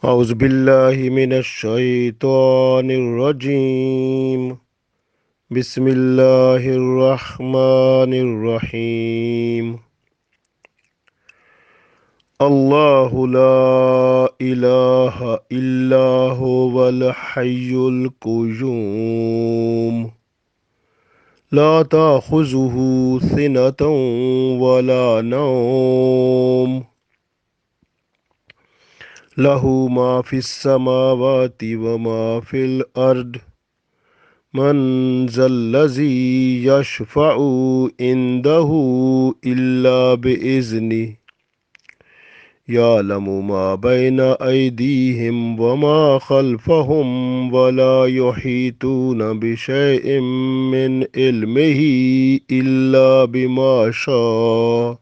أعوذ بالله من الشيطان الرجيم. بسم الله الرحمن الرحيم. الله لا إله إلا هو الحي القيوم لا تأخذه سنة ولا نوم له ما في السماوات وما في الأرض من ذا الذي يشفع عنده إلا بإذنه يعلم ما بين أيديهم وما خلفهم ولا يحيطون بشيء من علمه إلا بما شاء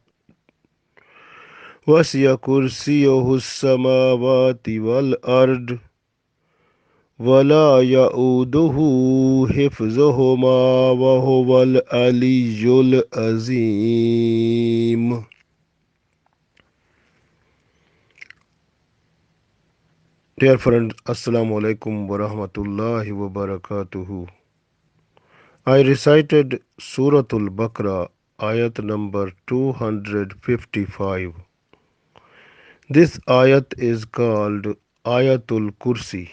وسع كرسيه السماوات والأرض ولا يؤوده حفظهما وهو العلي العظيم. Dear friends, Assalamu alaikum wa rahmatullahi wa barakatuhu. I recited Surah Baqarah, Ayat number 255. This ayat is called Ayatul Kursi.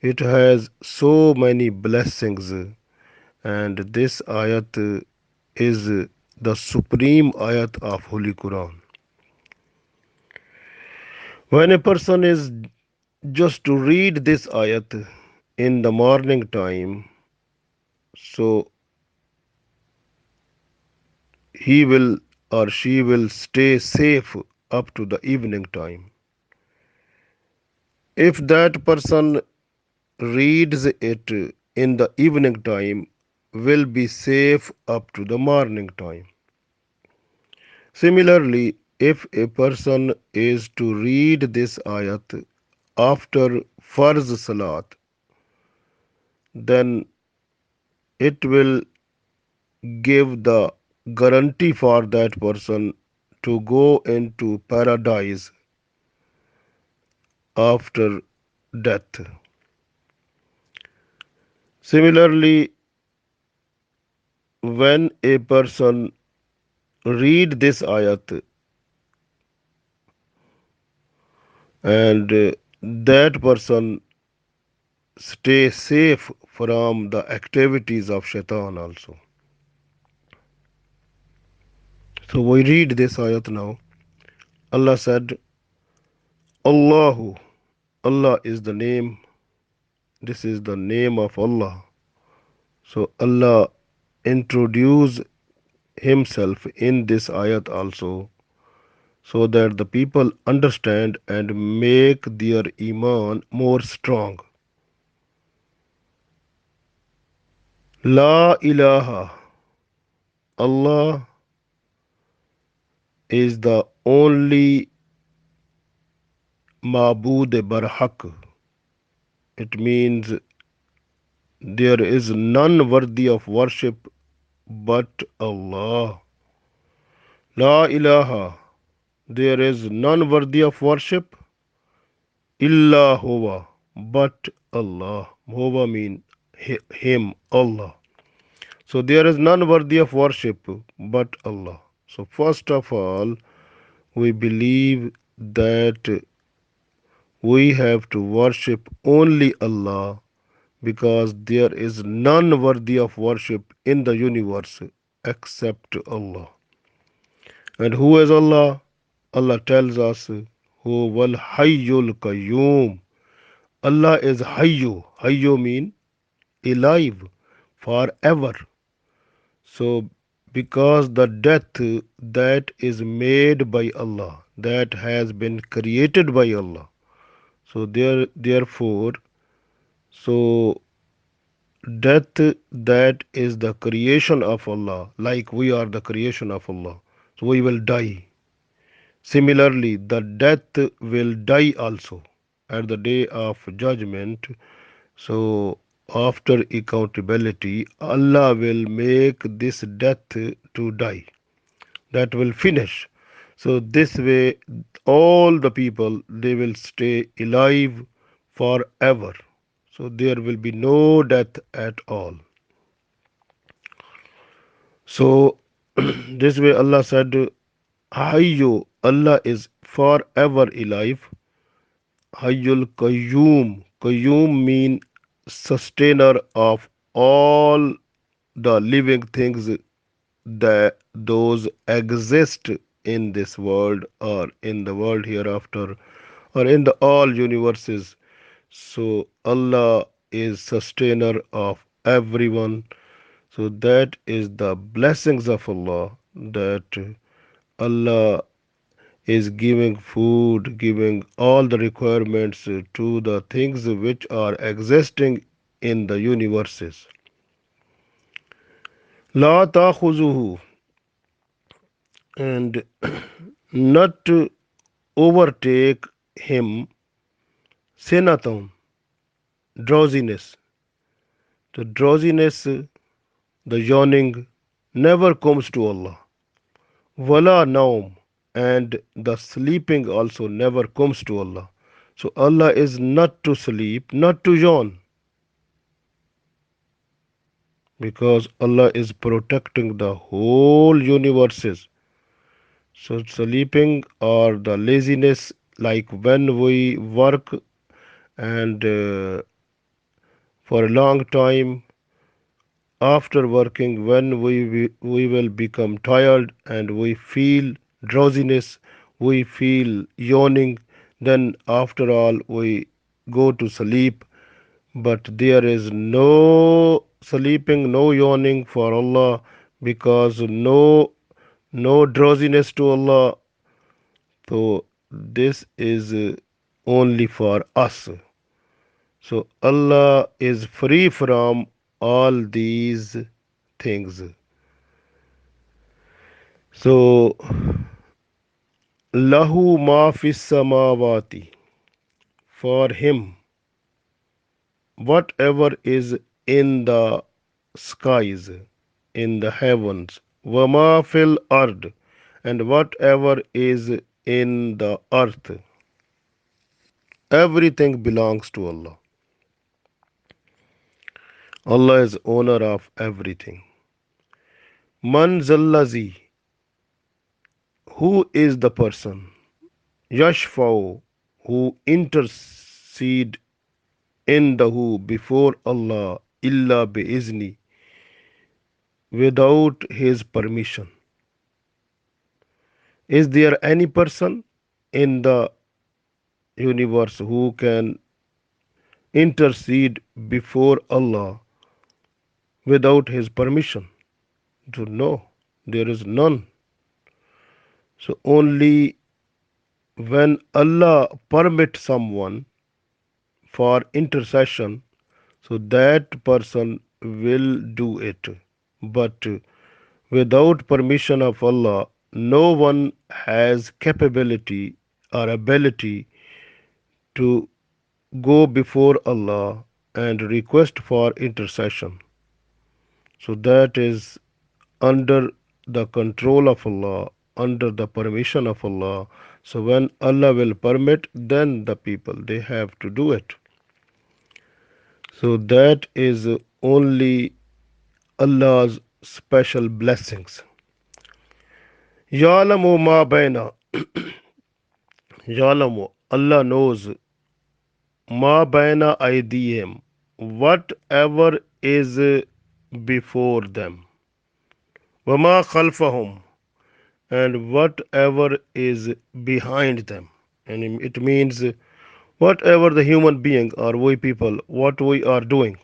It has so many blessings, and this ayat is the supreme ayat of Holy Quran. When a person is just to read this ayat in the morning time, so he will or she will stay safe up to the evening time. If that person reads it in the evening time, will be safe up to the morning time. Similarly, if a person is to read this ayat after Farz Salat, then it will give the guarantee for that person to go into paradise after death. Similarly, when a person read this ayat and that person stay safe from the activities of shaitan also. So we read this ayat now. Allah said, Allahu, Allah is the name. This is the name of Allah. So Allah introduced himself in this ayat also so that the people understand and make their iman more strong. La ilaha, Allah is the only Ma'bud barhaq. It means there is none worthy of worship but Allah. La ilaha, there is none worthy of worship illa huwa, but Allah. Huwa mean him, Allah. So there is none worthy of worship but Allah. So first of all, we believe that we have to worship only Allah because there is none worthy of worship in the universe except Allah. And who is Allah? Allah tells us, Hu wal hayyul qayyum. Allah is hayyu. Hayyu mean alive forever. So because the death that is made by Allah, that has been created by Allah. So therefore, so death that is the creation of Allah, like we are the creation of Allah. So we will die. Similarly, the death will die also at the day of judgment. So after accountability, Allah will make this death to die. That will finish. So this way, all the people they will stay alive forever. So there will be no death at all. So this way Allah said, Hayyu, Allah is forever alive. Hayyul Qayyum. Qayyum mean sustainer of all the living things that those exist in this world or in the world hereafter or in the all universes. So Allah is sustainer of everyone. So that is the blessings of Allah, that Allah is giving food, giving all the requirements to the things which are existing in the universes. La ta'khuzuhu, and not to overtake him sinatun, drowsiness. The drowsiness, the yawning, never comes to Allah. Wala naum, and the sleeping also never comes to Allah. So Allah is not to sleep, not to yawn, because Allah is protecting the whole universes. So sleeping or the laziness, like when we work and for a long time after working, when we will become tired and we feel drowsiness, we feel yawning, then after all we go to sleep. But there is no sleeping, no yawning for Allah, because no drowsiness to Allah. So this is only for us. So Allah is free from all these things. So lahu ma fis samawati, for him whatever is in the skies, in the heavens, wama fil ard, and whatever is in the earth, everything belongs to Allah. Allah is owner of everything. Man zallazi, who is the person? Yashfa'u, who intercede in the who before Allah, illa bi'izni, without his permission. Is there any person in the universe who can intercede before Allah without his permission? To know, there is none. So only when Allah permits someone for intercession, so that person will do it. But without permission of Allah, no one has capability or ability to go before Allah and request for intercession. So that is under the control of Allah, under the permission of Allah. So when Allah will permit, then the people they have to do it. So that is only Allah's special blessings. Ya'lamu ma baina, Ya'lamu, Allah knows ma baina aydihim, whatever is before them. Wama khalfahum, and whatever is behind them. And it means whatever the human being or we people, what we are doing,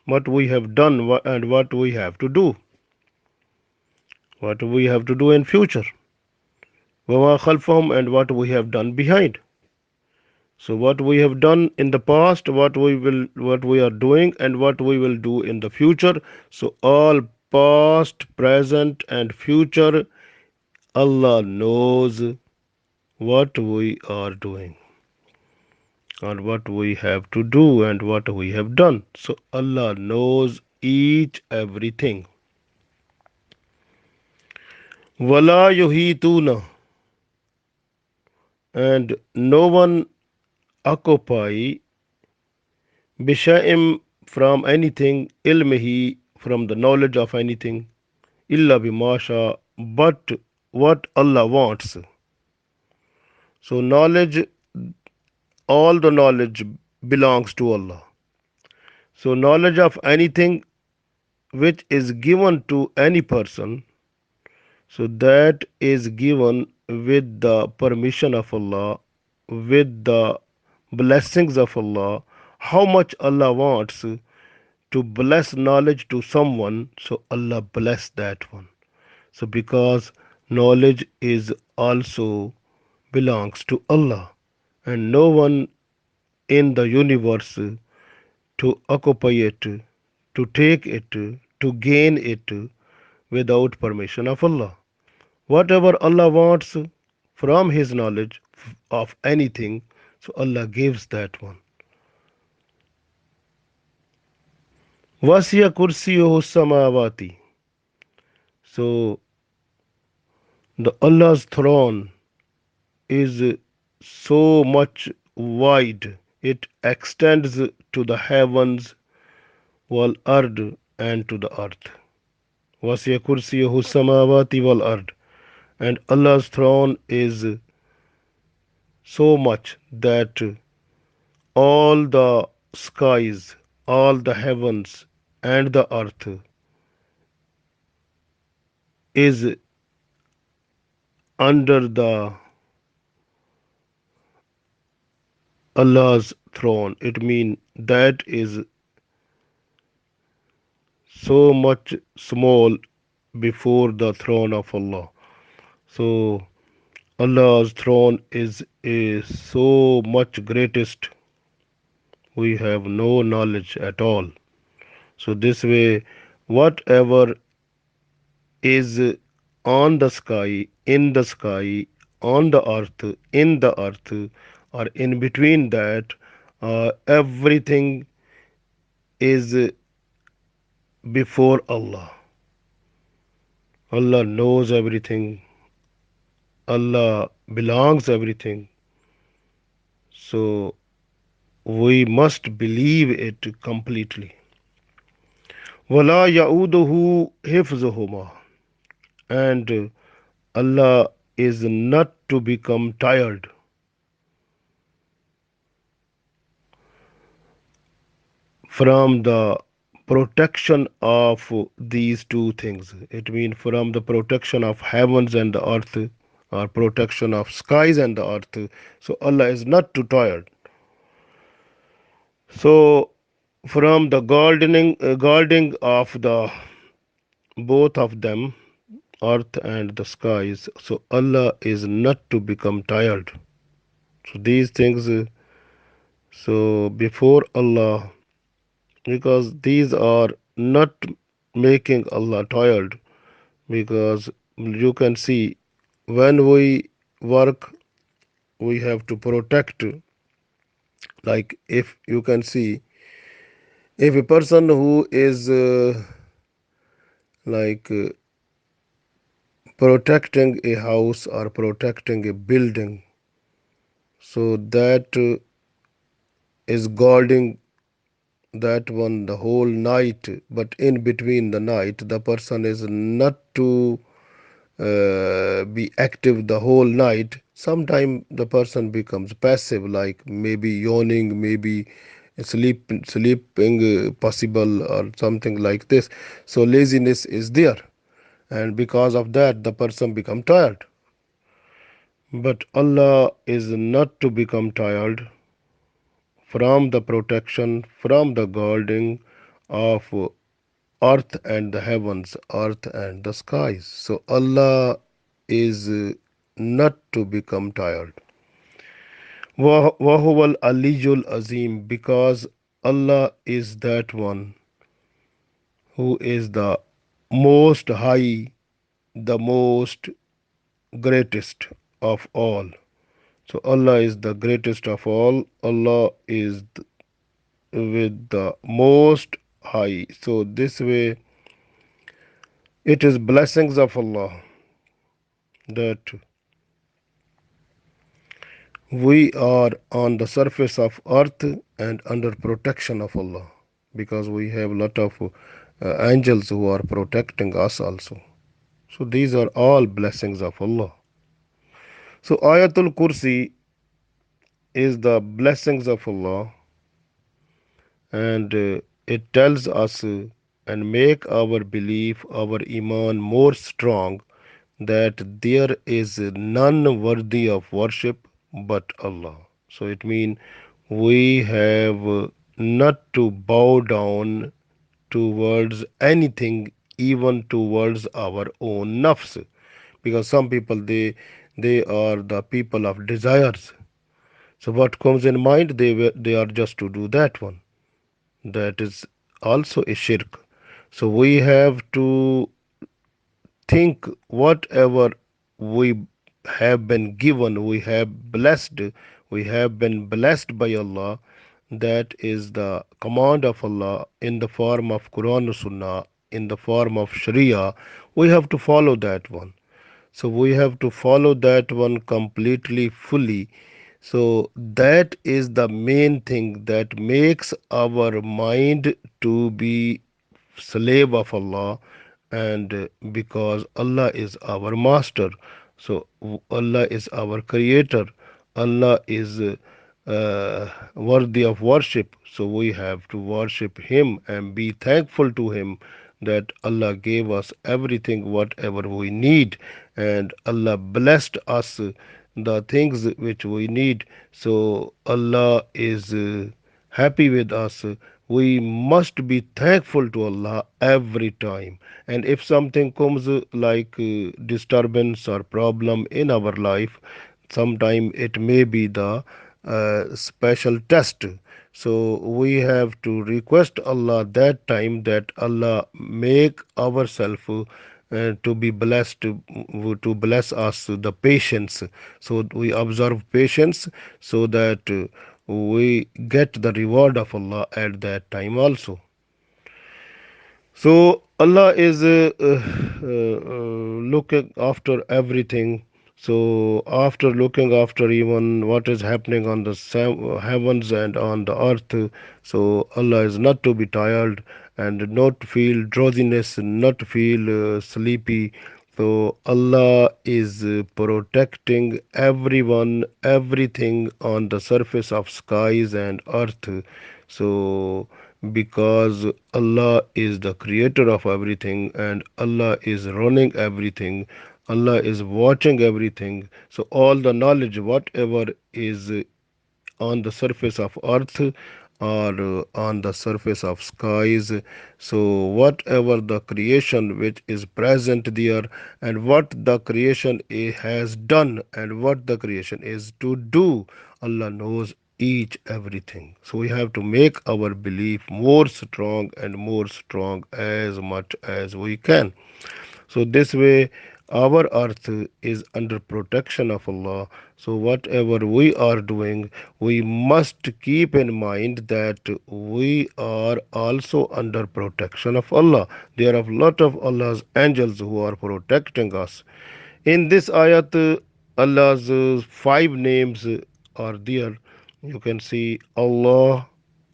what we have done, and what we have to do, what we have to do in future. Wama khalfahum, and what we have done behind. So what we have done in the past, what we are doing, and what we will do in the future. So all past, present, and future, Allah knows what we are doing and what we have to do and what we have done. So Allah knows each everything. Wala yuhituna, and no one occupy bisha'im from anything, ilmihi from the knowledge of anything, illa bimasha, but what Allah wants. So knowledge, all the knowledge belongs to Allah. So knowledge of anything which is given to any person, so that is given with the permission of Allah, with the blessings of Allah. How much Allah wants to bless knowledge to someone, so Allah bless that one. So because knowledge is also belongs to Allah, and no one in the universe to occupy it, to take it, to gain it without permission of Allah. Whatever Allah wants from His knowledge of anything, so Allah gives that one. Wasiya kursiyuhu samawati. So the Allah's throne is so much wide. It extends to the heavens, wal ard, and to the earth. Wasiya kursiyuhu samawati wal ard. And Allah's throne is so much that all the skies, all the heavens, and the earth is under the Allah's throne. It means that is so much small before the throne of Allah. So Allah's throne is so much greatest. We have no knowledge at all. So this way, whatever is on the sky, in the sky, on the earth, in the earth, or in between that, everything is before Allah. Allah knows everything. Allah belongs everything. So we must believe it completely. وَلَا يَعُودُهُ حِفْظُهُمَا. And Allah is not to become tired from the protection of these two things. It means from the protection of heavens and the earth, or protection of skies and the earth. So Allah is not too tired. So from the guarding of the both of them, earth and the skies, so Allah is not to become tired. So these things, so before Allah, because these are not making Allah tired, because you can see when we work, we have to protect. Like if you can see, if a person who is like protecting a house or protecting a building, so that is guarding that one the whole night, but in between the night the person is not to be active the whole night. Sometime the person becomes passive, like maybe yawning, maybe sleeping possible, or something like this. So laziness is there, and because of that the person become tired. But Allah is not to become tired from the protection, from the guarding of earth and the heavens, earth and the skies. So Allah is not to become tired. Wahuwal Aliyul Azim, because Allah is that one who is the most high, the most greatest of all. So Allah is the greatest of all. Allah is with the most high. So this way it is blessings of Allah that We are on the surface of earth and under protection of Allah because we have a lot of angels who are protecting us also. So these are all blessings of Allah. So Ayatul Kursi is the blessings of Allah, and it tells us and make our belief, our iman more strong, that there is none worthy of worship but Allah. So it means we have not to bow down towards anything, even towards our own nafs, because some people they are the people of desires. So what comes in mind, they are just to do that one. That is also a shirk. So we have to think whatever we have been given, we have been blessed by Allah. That is the command of Allah in the form of Quran Sunnah, in the form of Sharia. We have to follow that one. So we have to follow that one completely, fully. So that is the main thing that makes our mind to be slave of Allah, and because Allah is our master, so Allah is our creator, Allah is worthy of worship. So we have to worship Him and be thankful to Him that Allah gave us everything, whatever we need, and Allah blessed us the things which we need. So Allah is happy with us. We must be thankful to Allah every time. And if something comes like disturbance or problem in our life, sometime it may be the special test. So we have to request Allah that time that Allah make ourselves to be blessed, to bless us the patience. So we observe patience so that we get the reward of Allah at that time also. So Allah is looking after everything. So after looking after even what is happening on the heavens and on the earth, so Allah is not to be tired and not feel drowsiness, not feel sleepy. So Allah is protecting everyone, everything on the surface of skies and earth. So because Allah is the creator of everything and Allah is running everything, Allah is watching everything. So all the knowledge, whatever is on the surface of earth or on the surface of skies, so whatever the creation which is present there, and what the creation has done and what the creation is to do, Allah knows each everything. So we have to make our belief more strong and more strong as much as we can. So this way our earth is under protection of Allah. So whatever we are doing, we must keep in mind that we are also under protection of Allah. There are a lot of Allah's angels who are protecting us. In this ayat, Allah's five names are there. You can see Allah,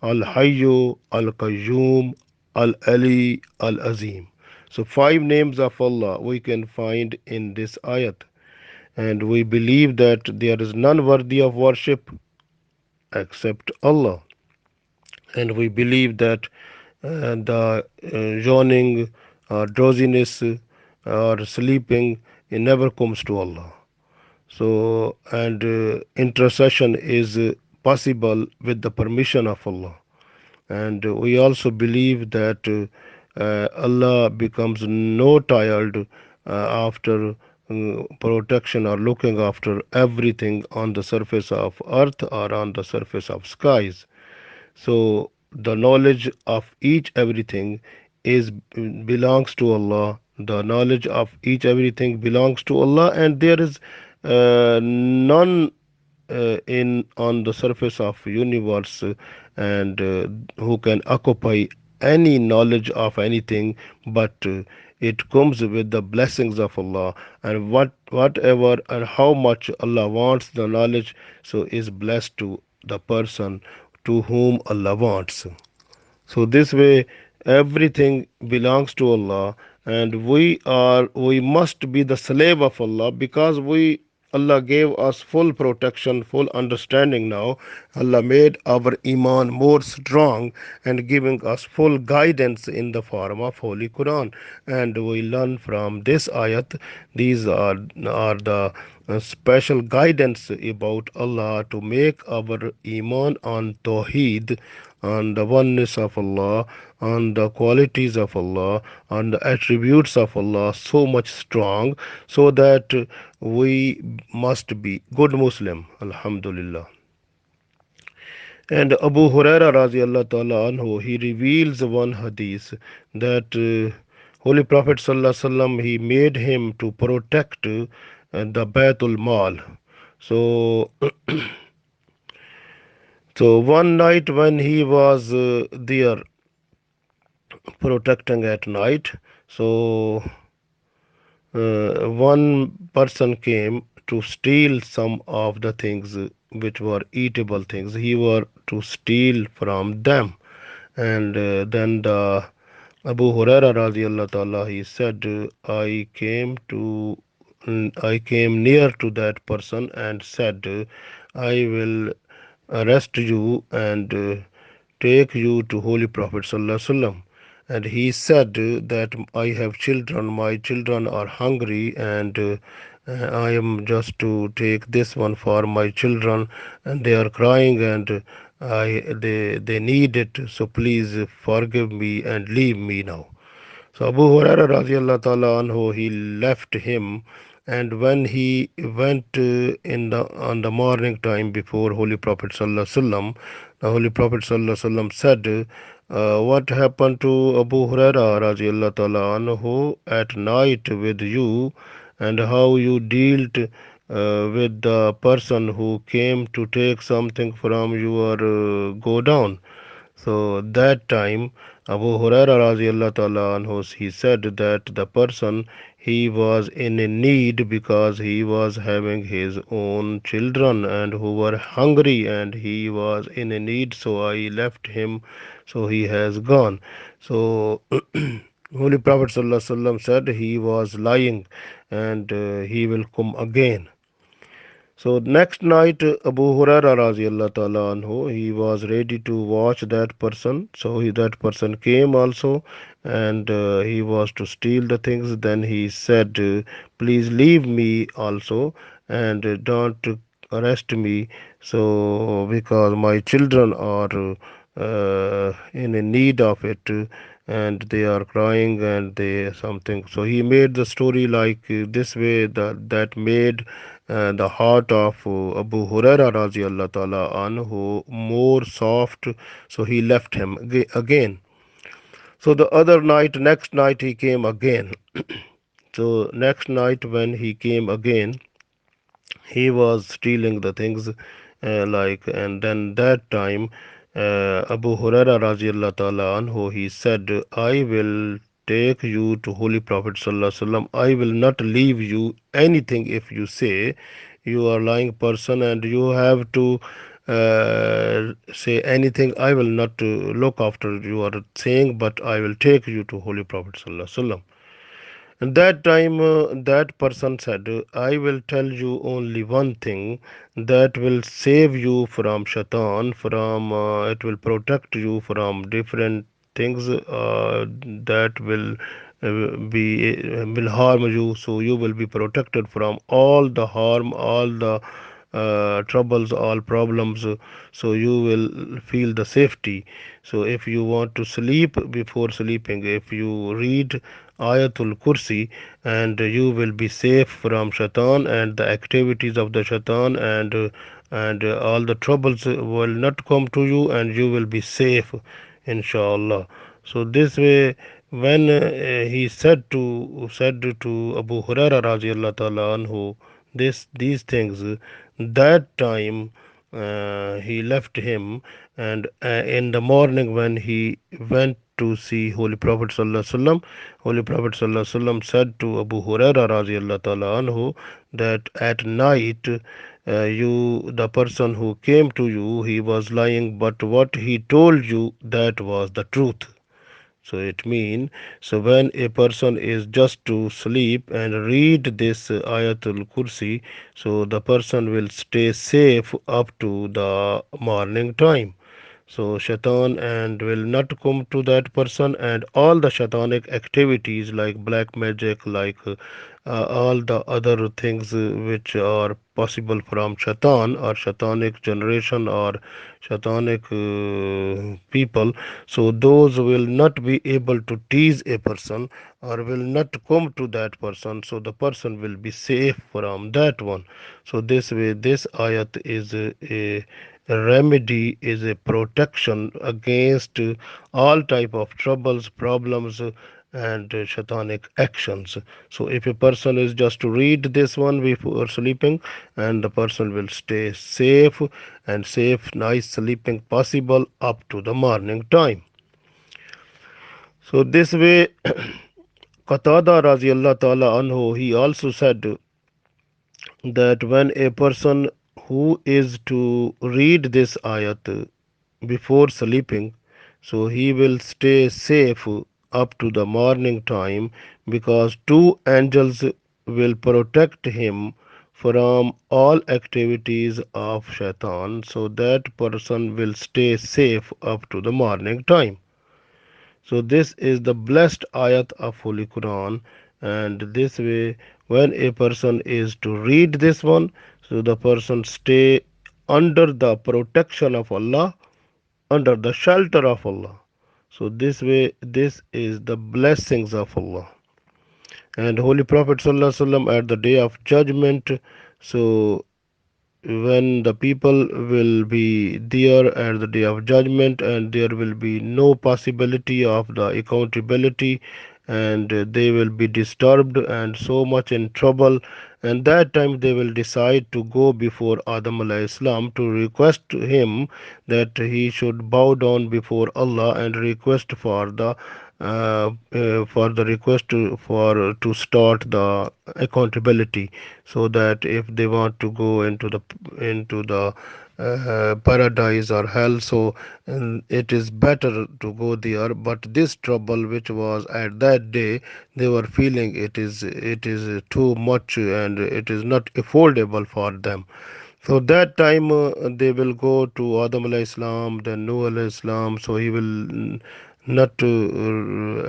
Al Hayyu, Al Qayyum, Al Ali, Al Azim. So, five names of Allah we can find in this ayat. And we believe that there is none worthy of worship except Allah. And we believe that the yawning, drowsiness, or sleeping, it never comes to Allah. So, and intercession is possible with the permission of Allah. And we also believe that Allah becomes no tired after protection or looking after everything on the surface of earth or on the surface of skies. So the knowledge of each everything is belongs to Allah. The knowledge of each everything belongs to Allah, and there is none in on the surface of universe and who can occupy any knowledge of anything, but it comes with the blessings of Allah, and whatever and how much Allah wants the knowledge, so is blessed to the person to whom Allah wants. So this way everything belongs to Allah, and we must be the slave of Allah, because we Allah gave us full protection, full understanding now. Allah made our iman more strong and giving us full guidance in the form of Holy Quran. And we learn from this ayat. These are the special guidance about Allah to make our iman on Tawheed, on the oneness of Allah, on the qualities of Allah, on the attributes of Allah so much strong, so that we must be good Muslim. Alhamdulillah. And Abu Huraira radiallahu ta'ala anhu, he reveals one hadith that Holy Prophet sallallahu alaihi wasallam, he made him to protect the Baitul Mal. So so one night when he was there protecting at night, so one person came to steal some of the things which were eatable things. He were to steal from them, and then the Abu Huraira radiallahu ta'ala, he said, I came near to that person and said, I will arrest you and take you to Holy Prophet sallallahu alaihi wasallam. And he said that I have children, my children are hungry, and I am just to take this one for my children, and they are crying, and they need it. So please forgive me and leave me now. So Abu Huraira radiallahu ta'ala anhu, he left him, and when he went in the on the morning time before Holy Prophet sallallahu alaihi wasallam, the Holy Prophet sallallahu alaihi wasallam said, "What happened to Abu Huraira radiallahu ta'ala anhu at night with you, and how you dealt with the person who came to take something from your go down?" So that time Abu Huraira radiallahu ta'ala anhu, he said that the person, he was in a need because he was having his own children and who were hungry, and he was in a need, so I left him, so he has gone. So Holy Prophet sallallahu alaihi wasallam said he was lying, and he will come again. So next night, Abu Huraira radiallahu ta'ala anhu, he was ready to watch that person. So that person came also, and he was to steal the things. Then he said, "Please leave me also, and don't arrest me. So because my children are in a need of it." And they are crying and they something. So he made the story like this way, that made the heart of Abu Huraira radiallahu ta'ala anhu more soft, so he left him again. So the other night, next night he came again. So next night when he came again, he was stealing the things, like, and then that time Abu Huraira radiallahu ta'ala anhu, he said, I will take you to Holy Prophet sallallahu alaihi wasallam. I will not leave you anything if you say you are lying person and you have to say anything. I will not look after you are saying, but I will take you to Holy Prophet sallallahu alaihi wasallam. And that time, that person said, I will tell you only one thing that will save you from shaitan, it will protect you from different things that will harm you. So you will be protected from all the harm, all the troubles, all problems. So you will feel the safety. So if you want to sleep, before sleeping, if you read Ayatul Kursi, and you will be safe from shaitan and the activities of the shaitan, and all the troubles will not come to you, and you will be safe, inshallah. So this way, when he said to Abu Huraira radiallahu ta'ala anhu these things, that time he left him, and in the morning when he went to see Holy Prophet Sallallahu Alaihi Wasallam, Holy Prophet Sallallahu Alaihi Wasallam said to Abu Huraira radiallahu ta'ala anhu that at night the person who came to you, he was lying, but what he told you, that was the truth. So it means, so when a person is just to sleep and read this Ayatul Kursi, so the person will stay safe up to the morning time. So shaitan and will not come to that person, and all the shaitanic activities like black magic, like all the other things which are possible from shaitan or shaitanic generation or shaitanic people, so those will not be able to tease a person or will not come to that person, so the person will be safe from that one. So this way this ayat is a remedy, is a protection against all type of troubles, problems, and satanic actions. So if a person is just to read this one before sleeping, and the person will stay safe, and safe nice sleeping possible up to the morning time. So this way Qatada radiallahu ta'ala anhu, he also said that when a person who is to read this ayat before sleeping, so he will stay safe up to the morning time, because two angels will protect him from all activities of shaitan, so that person will stay safe up to the morning time. So this is the blessed ayat of Holy Quran, and this way when a person is to read this one, so the person stay under the protection of Allah, under the shelter of Allah. So this way this is the blessings of Allah. And Holy Prophet Sallallahu Alaihi Wasallam at the day of judgment, so when the people will be there at the day of judgment, and there will be no possibility of the accountability, and they will be disturbed and so much in trouble, and that time they will decide to go before Adam alayhi salam to request him that he should bow down before Allah and request for the request to start the accountability, so that if they want to go into the paradise or hell, so it is better to go there. But this trouble which was at that day, they were feeling it is too much, and it is not affordable for them. So that time they will go to Adam alayhi salam, then Noah alayhi salam. So he will not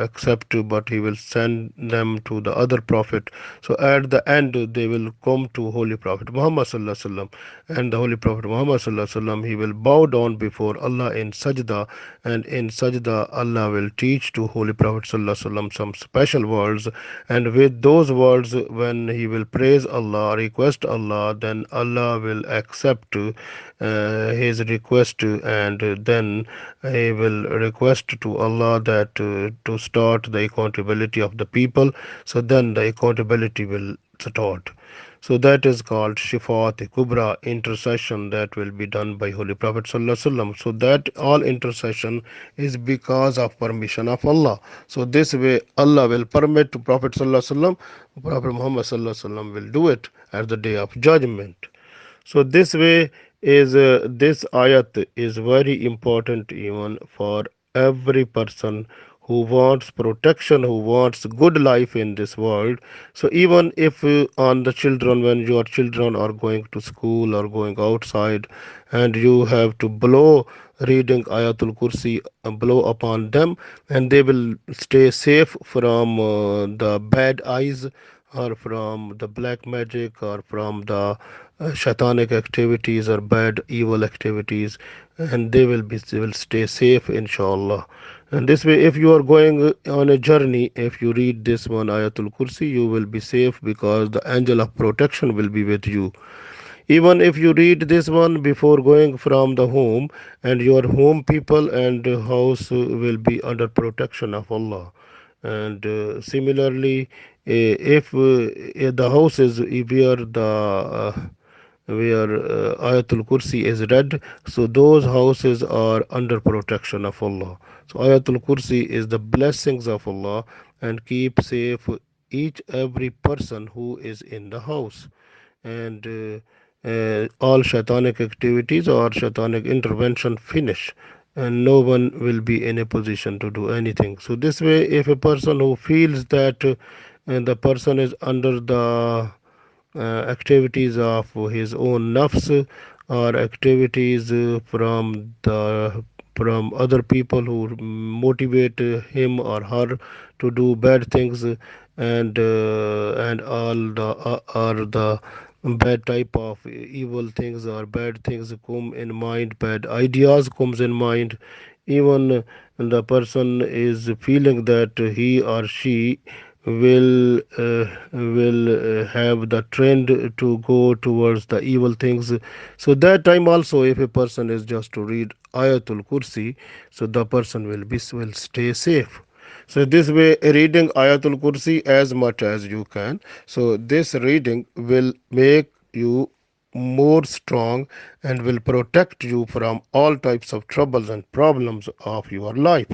accept, but he will send them to the other prophet. So at the end they will come to Holy Prophet Muhammad sallallahu alaihi wasallam, and the Holy Prophet Muhammad sallallahu alaihi wasallam, he will bow down before Allah in sajda, and in sajda Allah will teach to Holy Prophet sallallahu alaihi wasallam some special words, and with those words when he will praise Allah, request Allah, then Allah will accept his request, and then he will request to Allah that to start the accountability of the people, so then the accountability will start. So that is called Shifaat Kubra, intercession that will be done by Holy Prophet Sallallahu Alaihi Wasallam. So that all intercession is because of permission of Allah. So this way Allah will permit to Prophet Sallallahu Alaihi Wasallam, Prophet Muhammad Sallallahu Alaihi Wasallam will do it at the day of judgment. So this way is this ayat is very important even for every person who wants protection, who wants good life in this world. So even if on the children, when your children are going to school or going outside, and you have to blow reading Ayatul Kursi, blow upon them, and they will stay safe from the bad eyes, or from the black magic, or from the satanic activities or bad evil activities, and they will stay safe inshallah. And this way if you are going on a journey, if you read this one Ayatul Kursi, you will be safe, because the angel of protection will be with you. Even if you read this one before going from the home, and your home people and house will be under protection of Allah. And similarly, if the house is where where Ayatul Kursi is read, so those houses are under protection of Allah. So Ayatul Kursi is the blessings of Allah and keep safe each every person who is in the house. And all shaitanic activities or shaitanic intervention finish, and no one will be in a position to do anything. So this way, if a person who feels that the person is under the activities of his own nafs or activities from other people who motivate him or her to do bad things, and all the are the bad type of evil things or bad things come in mind, bad ideas comes in mind. Even the person is feeling that he or she will have the trend to go towards the evil things. So that time also, if a person is just to read Ayatul Kursi, so the person will stay safe. So this way, reading Ayatul Kursi as much as you can. So this reading will make you more strong and will protect you from all types of troubles and problems of your life,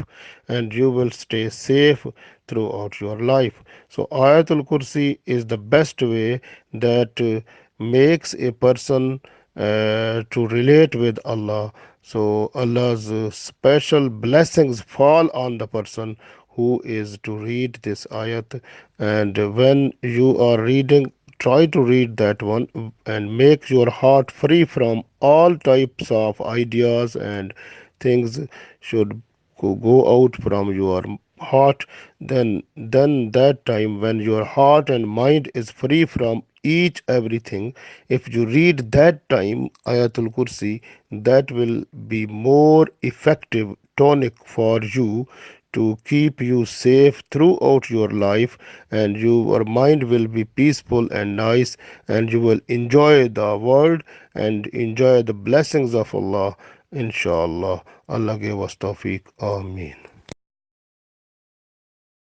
and you will stay safe throughout your life. So Ayatul Kursi is the best way that makes a person to relate with Allah. So Allah's special blessings fall on the person who is to read this ayat. And when you are reading, try to read that one and make your heart free from all types of ideas and things should go out from your heart. Then that time when your heart and mind is free from each everything, if you read that time Ayatul Kursi, that will be more effective tonic for you to keep you safe throughout your life, and your mind will be peaceful and nice, and you will enjoy the world and enjoy the blessings of Allah. Inshallah, Allah give us tawfiq. Ameen.